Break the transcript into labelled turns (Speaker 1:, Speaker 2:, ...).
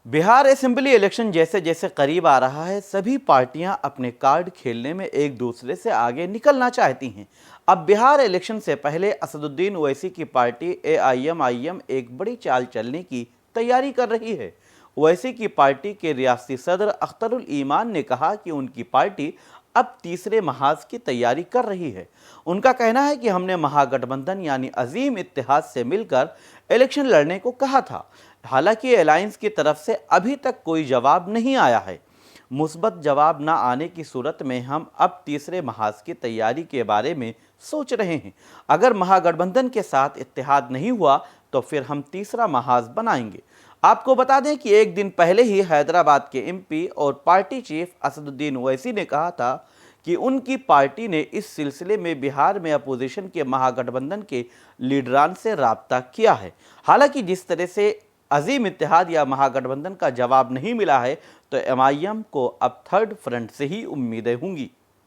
Speaker 1: Bihar assembly election जैसे जैसे करीब आ रहा है, सभी पार्टियां अपने कार्ड खेलने में एक दूसरे से आगे निकलना चाहती हैं। अब बिहार इलेक्शन से पहले असदुद्दीन ओवैसी की पार्टी एआईएमआईएम एक बड़ी चाल चलने की तैयारी कर रही है। ओवैसी की पार्टी के रियासती सदर अख्तरुल ईमान ने कहा कि उनकी पार्टी अब तीसरे महाज की तैयारी कर रही है। उनका कहना है कि हमने महागठबंधन यानी अजीम इत्तेहाद से मिलकर इलेक्शन लड़ने को कहा था। हालांकि अलायंस की तरफ से अभी तक कोई जवाब नहीं आया है। मुस्बत जवाब न आने की सूरत में हम अब तीसरे महाज की तैयारी के बारे में सोच रहे हैं। अगर महागठबंधन के साथ इत्तेहाद नहीं हुआ तो फिर हम तीसरा महाज बनाएंगे। आपको बता दें कि एक दिन पहले ही हैदराबाद के एमपी और पार्टी चीफ असदुद्दीन ओवैसी ने कहा था कि उनकी पार्टी ने इस सिलसिले में बिहार में अपोजिशन के महागठबंधन के लीडरान से राब्ता किया है। हालांकि जिस तरह से अजीम इत्तेहाद या महागठबंधन का जवाब नहीं मिला है, तो एमआईएम को अब थर्ड फ्रंट से ही उम्मीदें होंगी।